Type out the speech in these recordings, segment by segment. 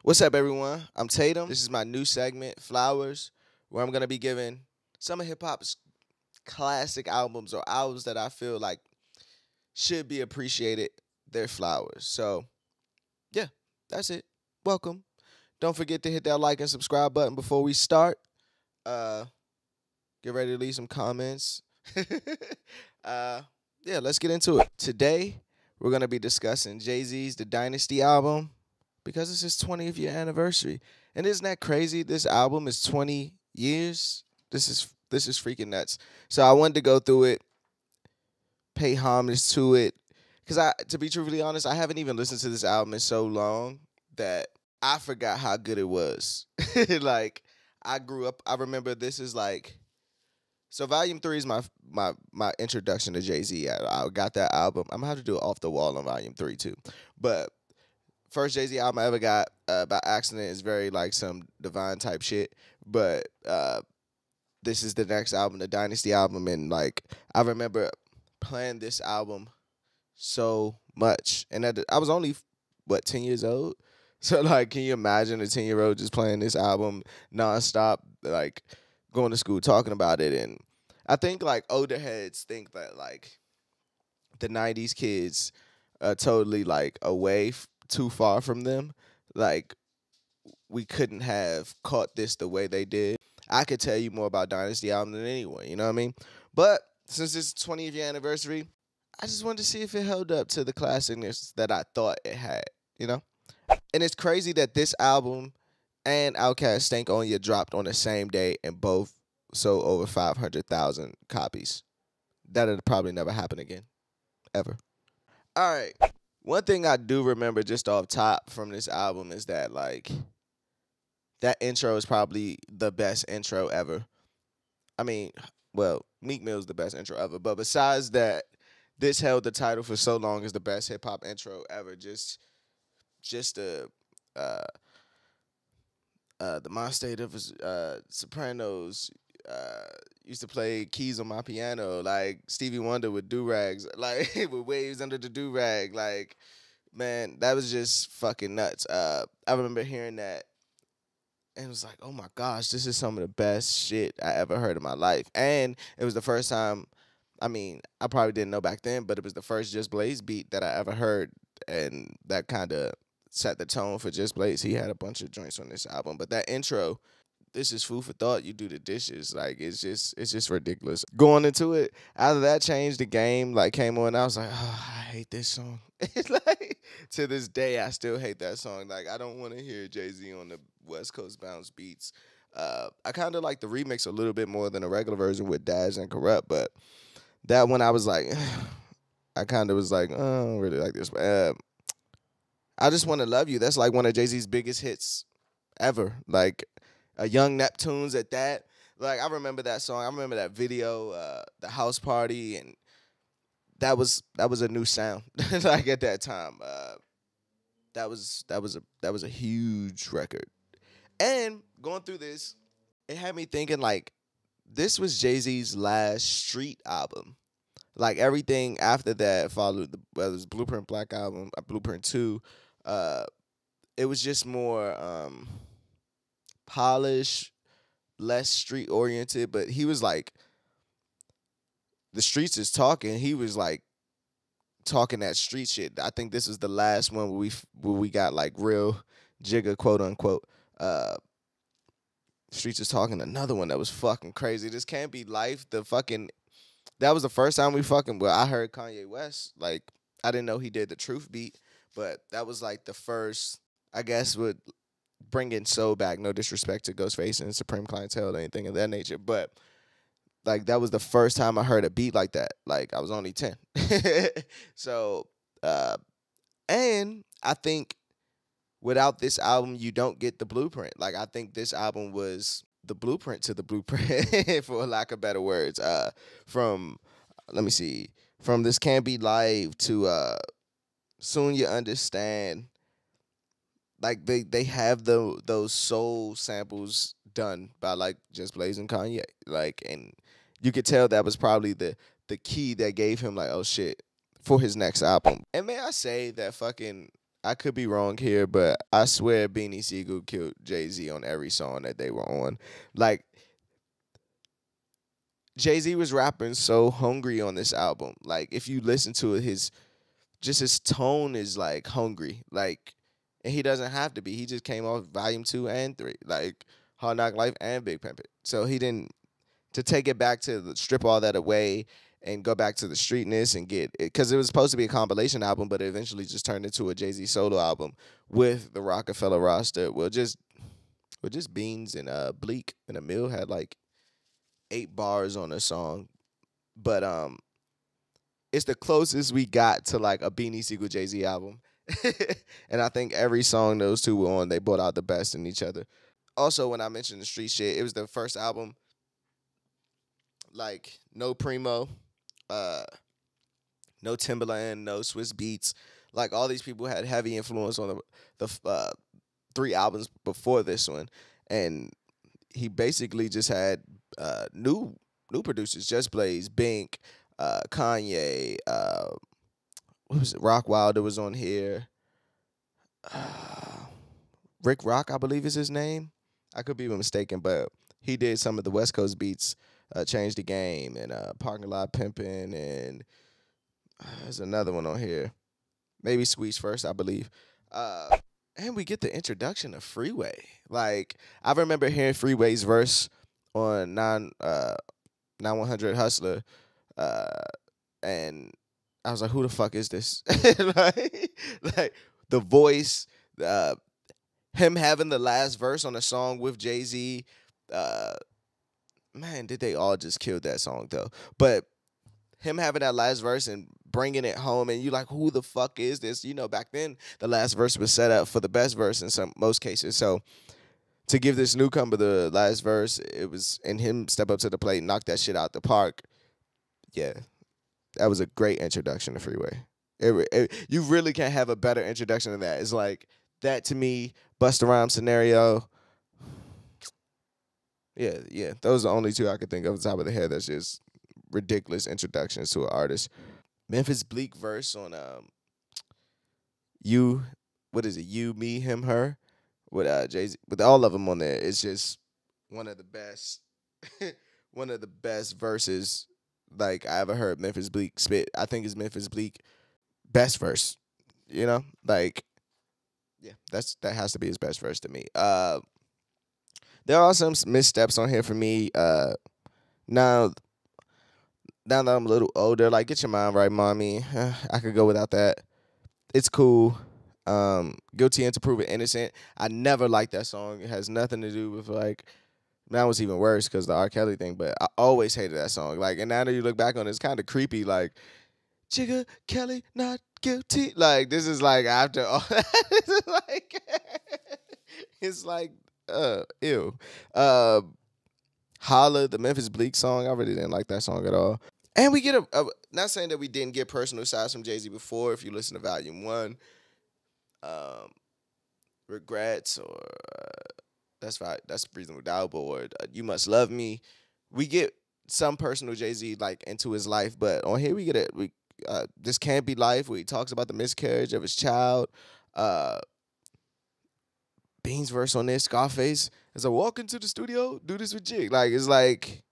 What's up, everyone? I'm Tatum. This is my new segment, Flowers, where I'm going to be giving some of hip-hop's classic albums or albums that I feel like should be appreciated their flowers. So, yeah, that's it. Welcome. Don't forget to hit that like and subscribe button before we start. Get ready to leave some comments. Yeah, let's get into it. Today, we're going to be discussing Jay-Z's The Dynasty album because it's his 20th year anniversary. And isn't that crazy? This album is 20 years. This is freaking nuts. So I wanted to go through it, pay homage to it. Because to be truthfully honest, I haven't even listened to this album in so long that I forgot how good it was. Like, I grew up, I remember this is like, so Volume 3 is my introduction to Jay-Z. I got that album. I'm going to have to do it off the wall on Volume 3 too. But first Jay-Z album I ever got by accident is very like some divine type shit. But this is the next album, the Dynasty album. And like, I remember playing this album so much. And I was only, 10 years old? So like, can you imagine a 10-year-old just playing this album nonstop, like going to school talking about it? And I think like older heads think that like the 90s kids are totally like away too far from them. Like, we couldn't have caught this the way they did. I could tell you more about Dynasty album than anyone, you know what I mean? But since it's 20th year anniversary, I just wanted to see if it held up to the classicness that I thought it had, you know? And it's crazy that this album and Outkast Stank On Ya dropped on the same day and both sold over 500,000 copies. That'll probably never happen again, ever. All right. One thing I do remember just off top from this album is that, like, that intro is probably the best intro ever. I mean, well, Meek Mill's the best intro ever, but besides that, this held the title for so long as the best hip-hop intro ever. Just the My State of Sopranos used to play keys on my piano, like Stevie Wonder with do-rags, like with waves under the do-rag. Like, man, that was just fucking nuts. I remember hearing that and it was like, oh my gosh, this is some of the best shit I ever heard in my life. And it was the first time, I mean, I probably didn't know back then, but it was the first Just Blaze beat that I ever heard, and that kind of set the tone for Just Blaze. He had a bunch of joints on this album, but that intro, this is food for thought. You do the dishes, like it's just ridiculous. Going into it, after that Change the Game like came on, I was like, oh, I hate this song. Like, to this day, I still hate that song. Like, I don't want to hear Jay-Z on the West Coast bounce beats. I kind of like the remix a little bit more than the regular version with Daz and Corrupt, but that one I was like, I kind of was like, oh, I don't really like this. I Just Want to Love You. That's like one of Jay-Z's biggest hits ever. Like, a Young Neptunes at that. Like, I remember that song. I remember that video, the house party, and that was a new sound. Like, at that time, that was a huge record. And going through this, it had me thinking like this was Jay-Z's last street album. Like, everything after that followed, whether it was Blueprint Black album, Blueprint 2, it was just more polished, less street oriented, but he was like, the streets is talking. He was like talking that street shit. I think this was the last one where we got like real Jigga, quote unquote. Streets is talking, another one that was fucking crazy. This Can't Be Life. That was the first time I heard Kanye West. Like, I didn't know he did the Truth beat, but that was like the first, I guess, with bringing soul back. No disrespect to Ghostface and Supreme Clientele or anything of that nature, but like, that was the first time I heard a beat like that. Like, I was only 10. So, and I think without this album, you don't get the blueprint. Like, I think this album was the blueprint to the blueprint, for lack of better words. From This Can't Be Live to Soon You Understand. Like, they have those soul samples done by like Just Blaze and Kanye. Like, and you could tell that was probably the key that gave him like, oh shit, for his next album. And may I say that fucking I could be wrong here, but I swear Beanie Sigel killed Jay-Z on every song that they were on. Like, Jay-Z was rapping so hungry on this album. Like, if you listen to it, his tone is like hungry. Like, and he doesn't have to be. He just came off volume 2 and 3. Like Hard Knock Life and Big Pimpin'. So he didn't to take it back to strip all that away and go back to the streetness and get it, because it was supposed to be a compilation album, but it eventually just turned into a Jay-Z solo album with the Roc-a-fella roster. Just Beans and Bleak and Emil had like 8 bars on a song, but it's the closest we got to like a Beanie Sigel Jay-Z album. And I think every song those two were on, they brought out the best in each other. Also, when I mentioned the street shit, it was the first album, like no Primo, no Timbaland, no Swiss Beats. Like all these people had heavy influence on the 3 albums before this one, and he basically just had new producers, Just Blaze, Bink, Kanye, what was it? Rock Wilder was on here. Rick Rock, I believe is his name. I could be mistaken, but he did some of the West Coast beats, Change the Game, and Parking Lot Pimpin', and there's another one on here. Maybe Squeeze First, I believe. And we get the introduction of Freeway. Like, I remember hearing Freeway's verse on 9100 Hustler, and I was like, who the fuck is this? like the voice, him having the last verse on a song with Jay-Z. Man, did they all just kill that song, though. But him having that last verse and bringing it home, and you like, who the fuck is this? You know, back then, the last verse was set up for the best verse in most cases. So to give this newcomer the last verse, it was, and him step up to the plate, knock that shit out the park. Yeah, that was a great introduction to Freeway. You really can't have a better introduction than that. It's like, that to me, Busta Rhymes scenario. Yeah, those are the only 2 I could think of off the top of the head. That's just ridiculous introductions to an artist. Memphis Bleak verse on You, what is it? You, Me, Him, Her, with Jay-Z, with all of them on there. It's just one of the best, one of the best verses like I ever heard Memphis Bleak spit. I think it's Memphis Bleak best verse. You know, like, yeah, that has to be his best verse to me. There are some missteps on here for me. Now that I'm a little older, like, get your mind right, mommy. I could go without that. It's cool. Guilty until proven innocent. I never liked that song. It has nothing to do with, like, that was even worse because the R. Kelly thing, but I always hated that song. Like, and now that you look back on it, it's kind of creepy. Like, Jigga Kelly not guilty. Like, this is like after all that. This is like, it's like, ew. Holla, the Memphis Bleak song. I really didn't like that song at all. And we get not saying that we didn't get personal sides from Jay-Z before. If you listen to Volume 1, Regrets, or That's Reasonable Doubt, or You Must Love Me. We get some personal Jay-Z like into his life, but on here we get it. This Can't Be Life, where he talks about the miscarriage of his child. Beans verse on this, Scarface, as I walk into the studio, do this with Jig. Like, it's like,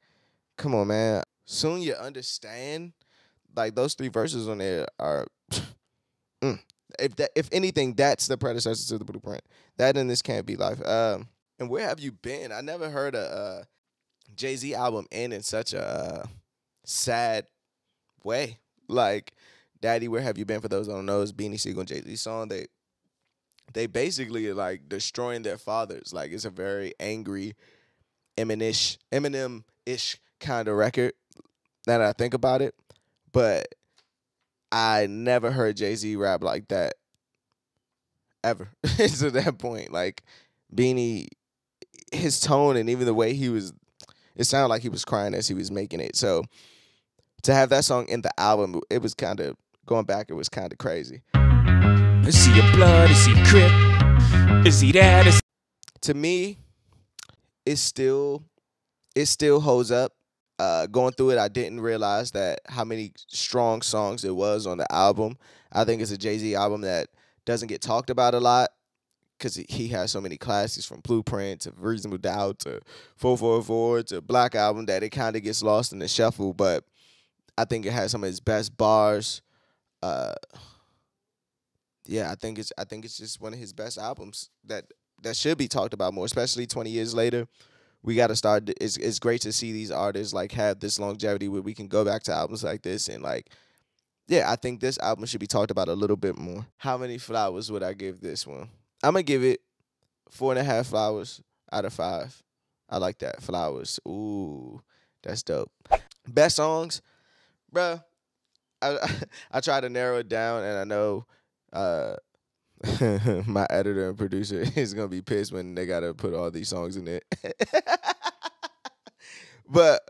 come on, man. Soon You Understand. Like, those 3 verses on there are, if anything, that's the predecessor to the Blueprint. That and This Can't Be Life. And Where Have You Been? I never heard a Jay-Z album end in such a sad way. Like, Daddy, Where Have You Been? For those who don't know, is Beanie Sigel and Jay-Z song. They basically are like destroying their fathers. Like, it's a very angry, Eminem-ish kind of record. Now that I think about it, but I never heard Jay-Z rap like that ever to that point. Like, Beanie, his tone and even the way he was, it sounded like he was crying as he was making it. So to have that song in the album, it was kind of, going back, it was kind of crazy. Is he a blood? Is he a crip? Is he that? To me, it still holds up. Going through it, I didn't realize that how many strong songs it was on the album. I think it's a Jay-Z album that doesn't get talked about a lot because he has so many classics, from Blueprint to Reasonable Doubt to 444 to Black Album, that it kind of gets lost in the shuffle. But I think it has some of his best bars. Yeah, I think it's just one of his best albums that should be talked about more, especially 20 years later. We got to start. It's great to see these artists like have this longevity where we can go back to albums like this, and like, yeah, I think this album should be talked about a little bit more. How many flowers would I give this one? I'm gonna give it 4.5 flowers out of 5. I like that. Flowers. Ooh, that's dope. Best songs, bruh. I try to narrow it down, and I know my editor and producer is gonna be pissed when they gotta put all these songs in it. But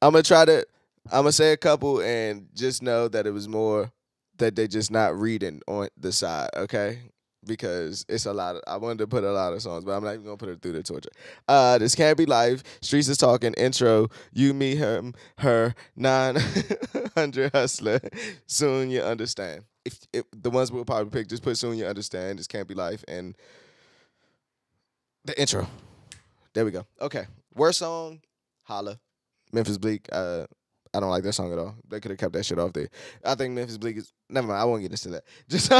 I'm gonna say a couple and just know that it was more that they just not reading on the side, okay? Because it's a lot. I wanted to put a lot of songs, but I'm not even gonna put it through the torture. This Can't Be Life, Streets is Talking, Intro, You, Me, Him, Her, 900 Hustler, Soon You Understand. If the ones we'll probably pick, just put Soon You Understand, This Can't Be Life, and the intro. There we go. Okay. Worst song, Holla, Memphis Bleak. I don't like that song at all. They could have kept that shit off there. I think Memphis Bleak is. Never mind. I won't get into that. Just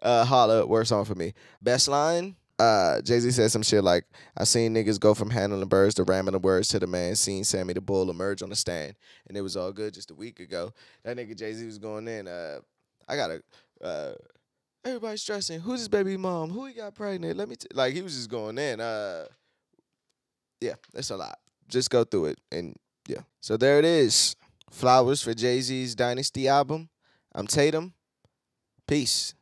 Holla, worst song for me. Best line. Jay-Z said some shit like, I seen niggas go from handling birds to ramming the words to the man, seen Sammy the Bull emerge on the stand, and it was all good just a week ago. That nigga Jay-Z was going in. I gotta. Everybody stressing. Who's his baby mom? Who he got pregnant? Let me like, he was just going in. Yeah, that's a lot. Just go through it, and yeah. So there it is. Flowers for Jay-Z's Dynasty album. I'm Tatum. Peace.